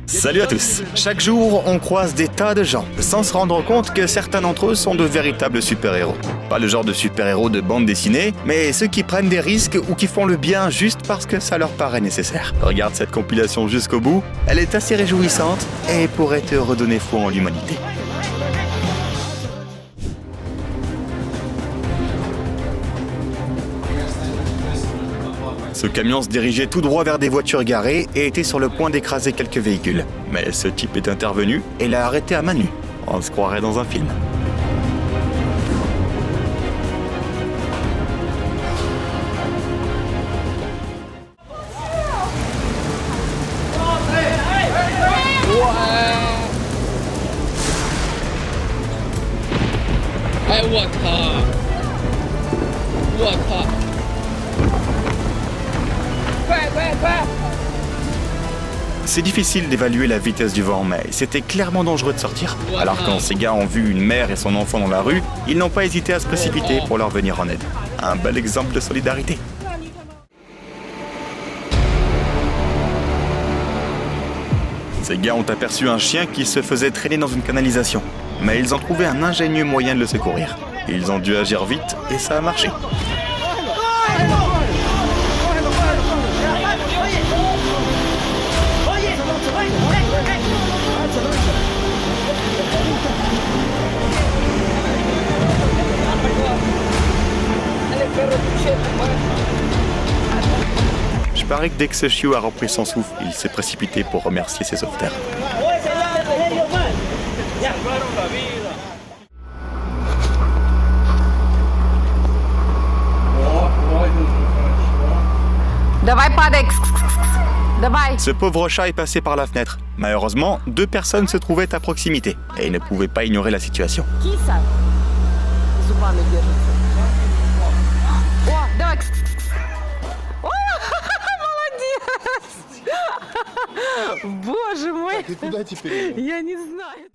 Salut à tous. Chaque jour, on croise des tas de gens, sans se rendre compte que certains d'entre eux sont de véritables super-héros. Pas le genre de super-héros de bande dessinée, mais ceux qui prennent des risques ou qui font le bien juste parce que ça leur paraît nécessaire. Regarde cette compilation jusqu'au bout, elle est assez réjouissante et pourrait te redonner foi en l'humanité. Ce camion se dirigeait tout droit vers des voitures garées et était sur le point d'écraser quelques véhicules. Mais ce type est intervenu et l'a arrêté à main nue. On se croirait dans un film. C'est difficile d'évaluer la vitesse du vent, mais c'était clairement dangereux de sortir. Alors quand ces gars ont vu une mère et son enfant dans la rue, ils n'ont pas hésité à se précipiter pour leur venir en aide. Un bel exemple de solidarité. Ces gars ont aperçu un chien qui se faisait traîner dans une canalisation, mais ils ont trouvé un ingénieux moyen de le secourir. Ils ont dû agir vite et ça a marché. Je parie que dès que ce chiot a repris son souffle, il s'est précipité pour remercier ses sauveteurs. Ce pauvre chat est passé par la fenêtre. Malheureusement, 2 personnes se trouvaient à proximité et ils ne pouvaient pas ignorer la situation. Боже мой! Ты куда теперь? Я не знаю.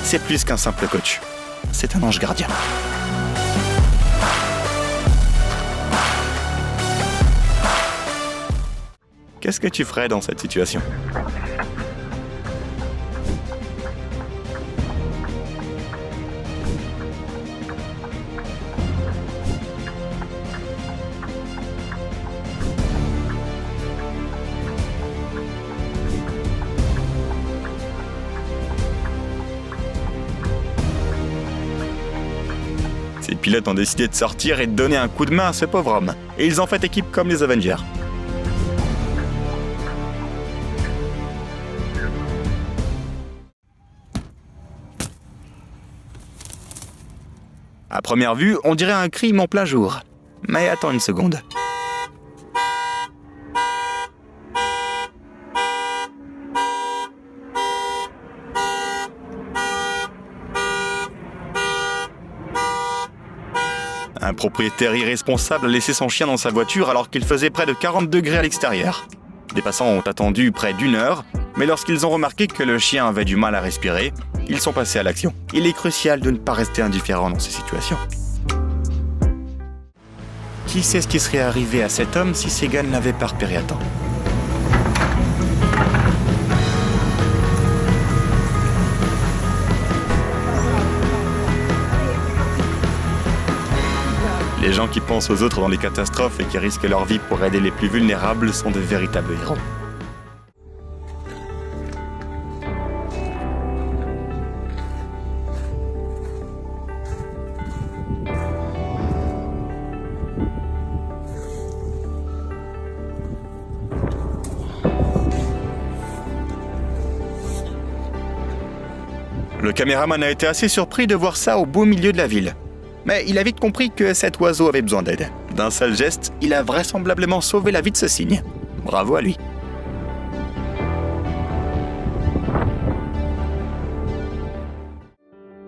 C'est plus qu'un simple coach. C'est un ange gardien. Qu'est-ce que tu ferais dans cette situation ? Ces pilotes ont décidé de sortir et de donner un coup de main à ce pauvre homme. Et ils ont fait équipe comme les Avengers. À première vue, on dirait un crime en plein jour. Mais attends une seconde. Un propriétaire irresponsable a laissé son chien dans sa voiture alors qu'il faisait près de 40 degrés à l'extérieur. Des passants ont attendu près d'1 heure, mais lorsqu'ils ont remarqué que le chien avait du mal à respirer, ils sont passés à l'action. Il est crucial de ne pas rester indifférent dans ces situations. Qui sait ce qui serait arrivé à cet homme si ces gars ne l'avaient pas repéré à temps ? Les gens qui pensent aux autres dans les catastrophes et qui risquent leur vie pour aider les plus vulnérables sont de véritables héros. Le caméraman a été assez surpris de voir ça au beau milieu de la ville. Mais il a vite compris que cet oiseau avait besoin d'aide. D'un seul geste, il a vraisemblablement sauvé la vie de ce cygne. Bravo à lui.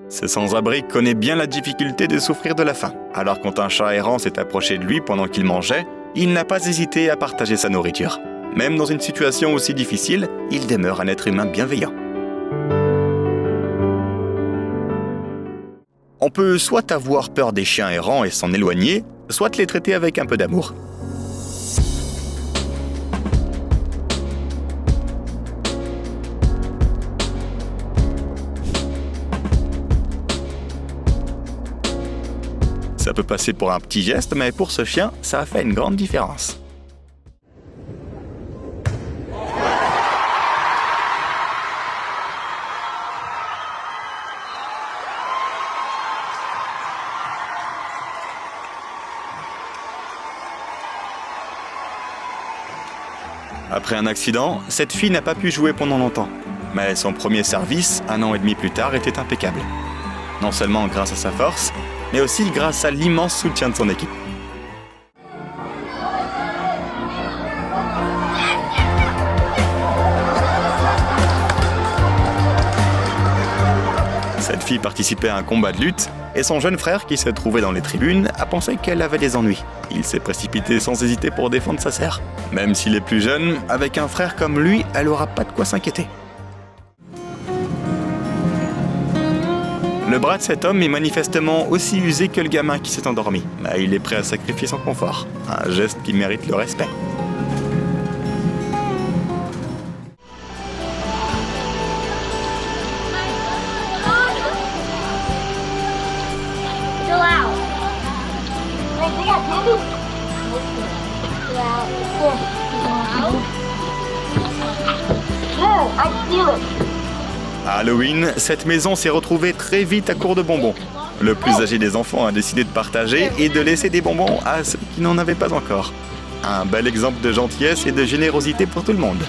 Ce sans-abri connaît bien la difficulté de souffrir de la faim. Alors quand un chat errant s'est approché de lui pendant qu'il mangeait, il n'a pas hésité à partager sa nourriture. Même dans une situation aussi difficile, il demeure un être humain bienveillant. On On peut soit avoir peur des chiens errants et s'en éloigner, soit les traiter avec un peu d'amour. Ça peut passer pour un petit geste, mais pour ce chien, ça a fait une grande différence. Après un accident, cette fille n'a pas pu jouer pendant longtemps. Mais son premier service, 1 an et demi plus tard, était impeccable. Non seulement grâce à sa force, mais aussi grâce à l'immense soutien de son équipe. Cette fille participait à un combat de lutte, et son jeune frère, qui se trouvait dans les tribunes, a pensé qu'elle avait des ennuis. Il s'est précipité sans hésiter pour défendre sa sœur. Même s'il est plus jeune, avec un frère comme lui, elle n'aura pas de quoi s'inquiéter. Le bras de cet homme est manifestement aussi usé que le gamin qui s'est endormi. Mais il est prêt à sacrifier son confort. Un geste qui mérite le respect. À Halloween, cette maison s'est retrouvée très vite à court de bonbons. Le plus âgé des enfants a décidé de partager et de laisser des bonbons à ceux qui n'en avaient pas encore. Un bel exemple de gentillesse et de générosité pour tout le monde.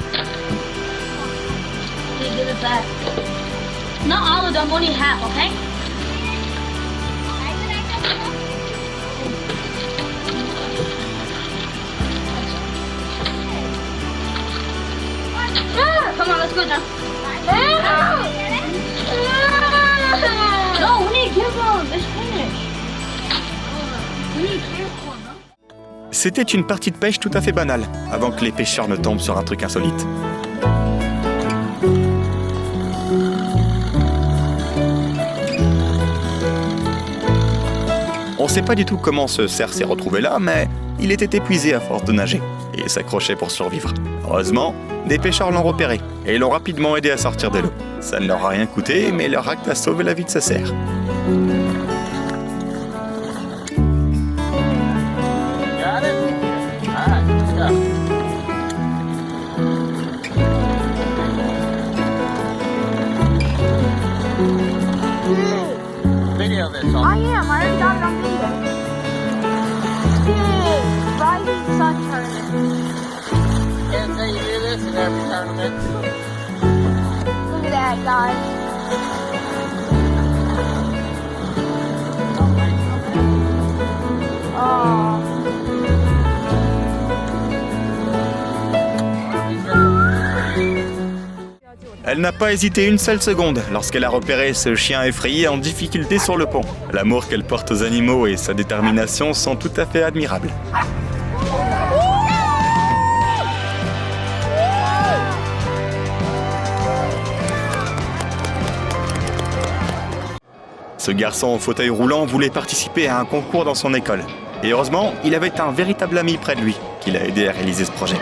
Not all of them, only half, okay? Come on, let's go now. No, we need to give them. It's finished. We need to give them. C'était une partie de pêche tout à fait banale, avant que les pêcheurs ne tombent sur un truc insolite. On ne sait pas du tout comment ce cerf s'est retrouvé là, mais il était épuisé à force de nager et s'accrochait pour survivre. Heureusement, des pêcheurs l'ont repéré et l'ont rapidement aidé à sortir de l'eau. Ça ne leur a rien coûté, mais leur acte a sauvé la vie de ce cerf. I am. I already got it on video. Big rising sun tournament. Can't say you do this in every tournament. Look at that, guys. Oh. Elle n'a pas hésité une seule seconde lorsqu'elle a repéré ce chien effrayé en difficulté sur le pont. L'amour qu'elle porte aux animaux et sa détermination sont tout à fait admirables. Ce garçon au fauteuil roulant voulait participer à un concours dans son école. Et heureusement, il avait un véritable ami près de lui qui l'a aidé à réaliser ce projet.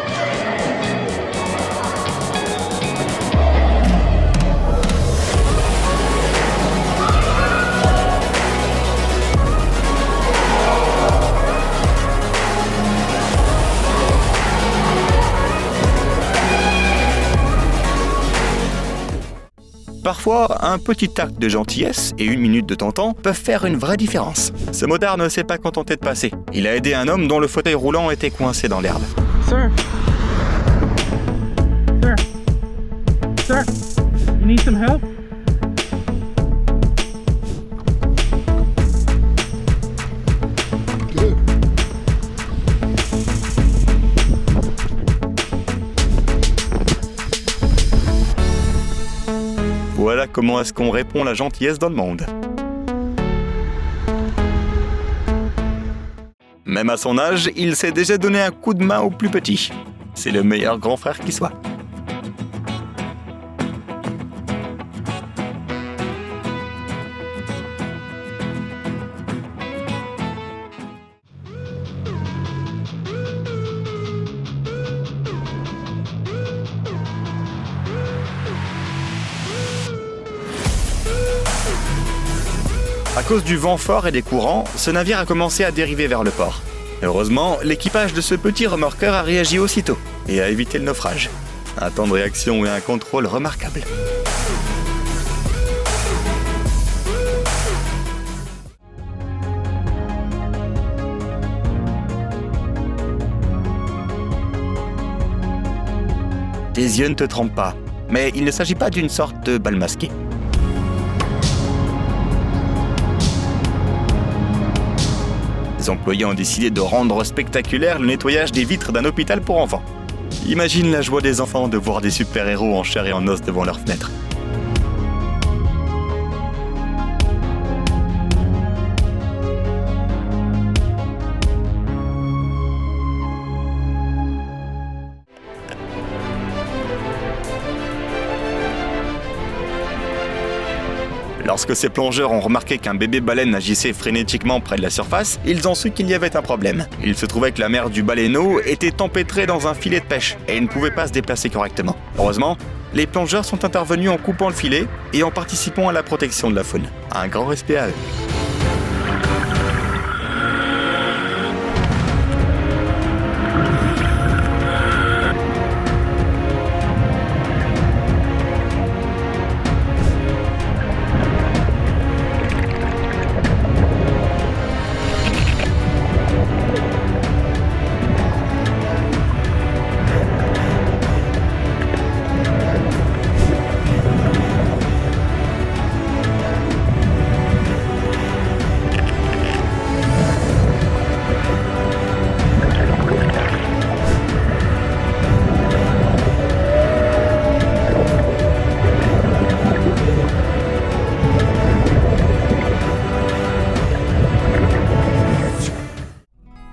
Parfois, un petit acte de gentillesse et 1 minute de ton-temps peuvent faire une vraie différence. Ce motard ne s'est pas contenté de passer. Il a aidé un homme dont le fauteuil roulant était coincé dans l'herbe. Sir. Sir. Sir. You need some help? Voilà comment est-ce qu'on répond la gentillesse dans le monde. Même à son âge, il s'est déjà donné un coup de main au plus petit. C'est le meilleur grand frère qui soit. cause du vent fort et des courants, ce navire a commencé à dériver vers le port. Heureusement, l'équipage de ce petit remorqueur a réagi aussitôt et a évité le naufrage. Un temps de réaction et un contrôle remarquables. Tes yeux ne te trompent pas, mais il ne s'agit pas d'une sorte de bal masqué. Les employés ont décidé de rendre spectaculaire le nettoyage des vitres d'un hôpital pour enfants. Imagine la joie des enfants de voir des super-héros en chair et en os devant leurs fenêtres. Lorsque ces plongeurs ont remarqué qu'un bébé baleine agissait frénétiquement près de la surface, ils ont su qu'il y avait un problème. Il se trouvait que la mer du baleineau était empêtrée dans un filet de pêche et ne pouvait pas se déplacer correctement. Heureusement, les plongeurs sont intervenus en coupant le filet et en participant à la protection de la faune. Un grand respect à eux.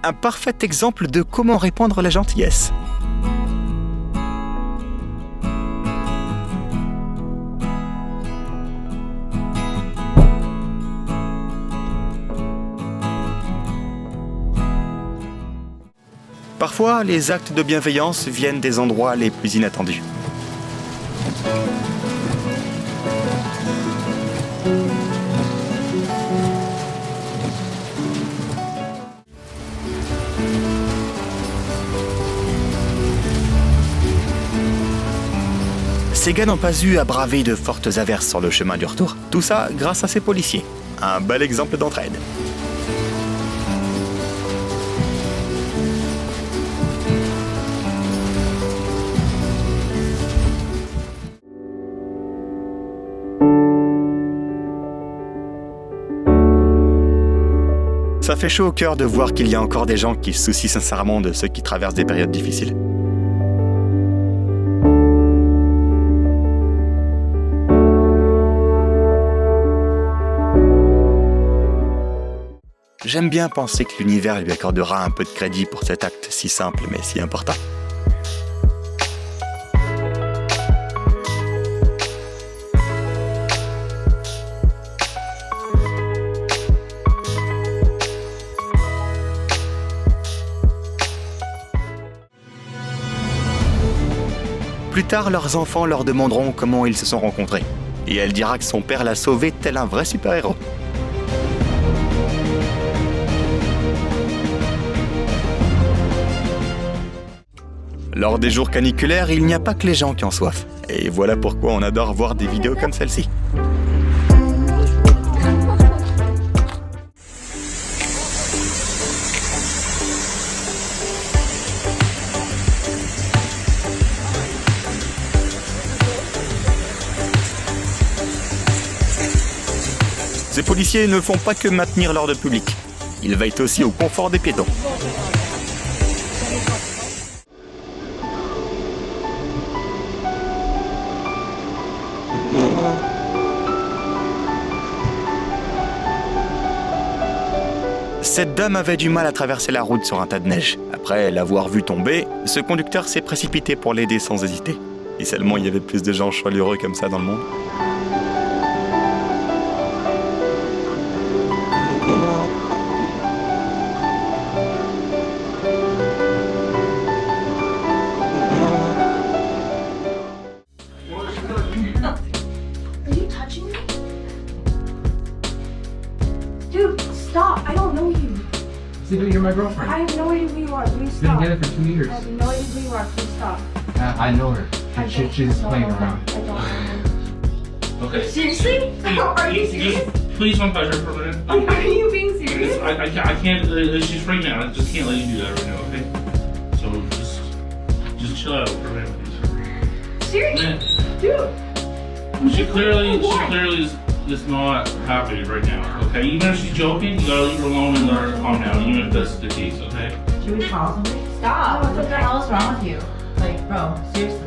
Un parfait exemple de comment répandre la gentillesse. Parfois, les actes de bienveillance viennent des endroits les plus inattendus. Ces gars n'ont pas eu à braver de fortes averses sur le chemin du retour. Tout ça grâce à ces policiers. Un bel exemple d'entraide. Ça fait chaud au cœur de voir qu'il y a encore des gens qui se soucient sincèrement de ceux qui traversent des périodes difficiles. J'aime bien penser que l'univers lui accordera un peu de crédit pour cet acte si simple mais si important. Plus tard, leurs enfants leur demanderont comment ils se sont rencontrés. Et elle dira que son père l'a sauvé tel un vrai super-héros. Lors des jours caniculaires, il n'y a pas que les gens qui ont soif. Et voilà pourquoi on adore voir des vidéos comme celle-ci. Ces policiers ne font pas que maintenir l'ordre public. Ils veillent aussi au confort des piétons. Cette dame avait du mal à traverser la route sur un tas de neige. Après l'avoir vue tomber, ce conducteur s'est précipité pour l'aider sans hésiter. Et seulement il y avait plus de gens chaleureux comme ça dans le monde. Basically, you're my girlfriend. I have no idea who you are. Please Been stop. together for 2 years. I have no idea who you are. Please stop. I know her. I She's don't playing know her. around. I don't know her. Okay. Seriously? Are you serious? Please don't touch her for a minute. Are you being serious? I can't, she's pregnant. I just can't let you do that right now, okay? So just chill out for a minute, please. Seriously? Dude. She clearly is not happy right now, okay? Even if she's joking, you gotta leave her alone and let her calm down, even if that's the case, okay? Should we call somebody? Stop! What the hell is wrong with you? Like, bro, seriously.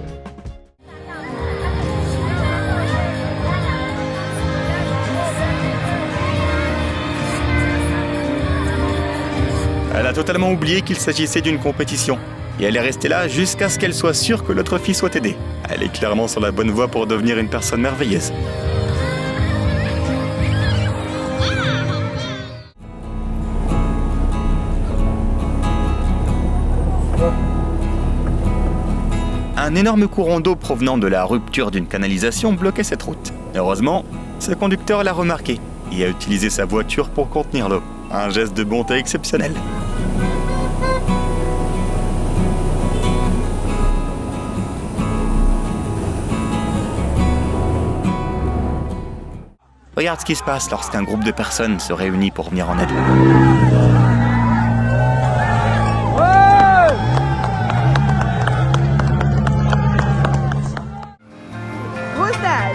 Elle a totalement oublié qu'il s'agissait d'une compétition. Et elle est restée là jusqu'à ce qu'elle soit sûre que l'autre fille soit aidée. Elle est clairement sur la bonne voie pour devenir une personne merveilleuse. Un énorme courant d'eau provenant de la rupture d'une canalisation bloquait cette route. Heureusement, ce conducteur l'a remarqué et a utilisé sa voiture pour contenir l'eau. Un geste de bonté exceptionnel. Regarde ce qui se passe lorsqu'un groupe de personnes se réunit pour venir en aide. Who's that?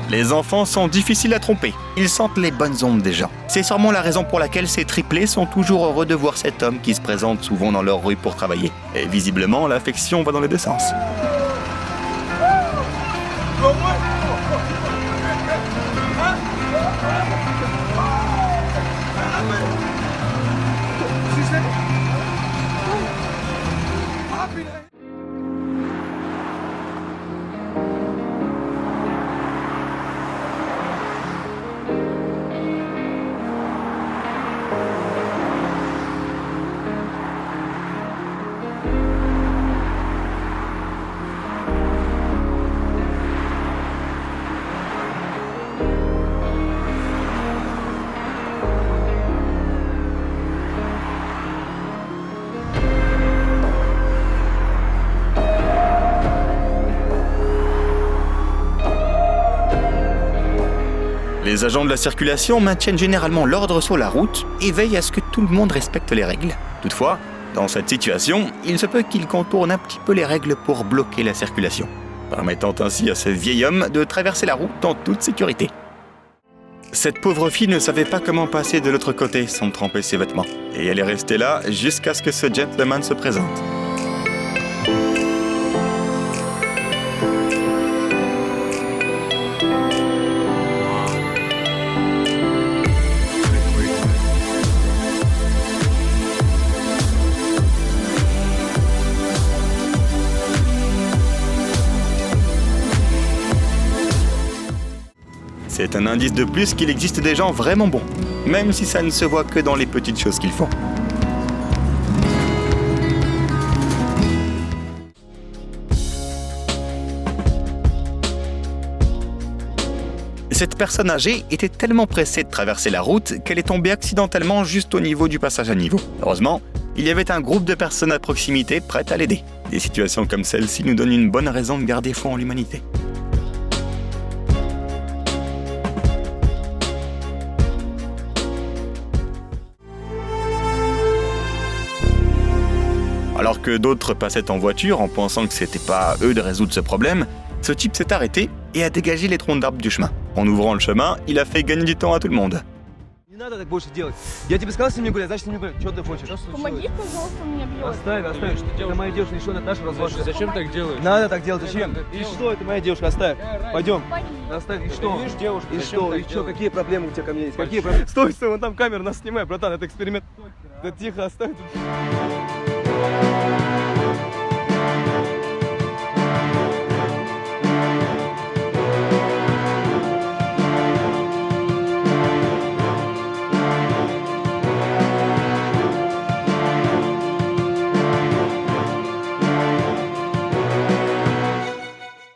Les enfants sont difficiles à tromper. Ils sentent les bonnes ondes des gens. C'est sûrement la raison pour laquelle ces triplés sont toujours heureux de voir cet homme qui se présente souvent dans leur rue pour travailler. Et visiblement, l'affection va dans les deux sens. Les agents de la circulation maintiennent généralement l'ordre sur la route et veillent à ce que tout le monde respecte les règles. Toutefois, dans cette situation, il se peut qu'ils contournent un petit peu les règles pour bloquer la circulation, permettant ainsi à ce vieil homme de traverser la route en toute sécurité. Cette pauvre fille ne savait pas comment passer de l'autre côté sans tremper ses vêtements, et elle est restée là jusqu'à ce que ce gentleman se présente. C'est un indice de plus qu'il existe des gens vraiment bons, même si ça ne se voit que dans les petites choses qu'ils font. Cette personne âgée était tellement pressée de traverser la route qu'elle est tombée accidentellement juste au niveau du passage à niveau. Heureusement, il y avait un groupe de personnes à proximité prêtes à l'aider. Des situations comme celle-ci nous donnent une bonne raison de garder foi en l'humanité. Alors que d'autres passaient en voiture en pensant que c'était pas à eux de résoudre ce problème, ce type s'est arrêté et a dégagé les troncs d'arbres du chemin. En ouvrant le chemin, il a fait gagner du temps à tout le monde. Не надо так больше делать. Я тебе сказал с ним не гулять, значит не гулять. Что ты хочешь? Помоги, пожалуйста, он меня бьет. Оставь, оставь. Это моя девушка, и что, Наташа, разводишься? Зачем так делаешь? Надо так делать, зачем? И что, это моя девушка, оставь. Пойдем. Помоги. Оставь, и что? Видишь, девушка, И зачем что, так и что, делаешь? какие проблемы у тебя ко мне есть? Какие проблемы? Стой, стой, вон там камера, нас снимай, братан, это эксперимент. Да тихо, оставь тут.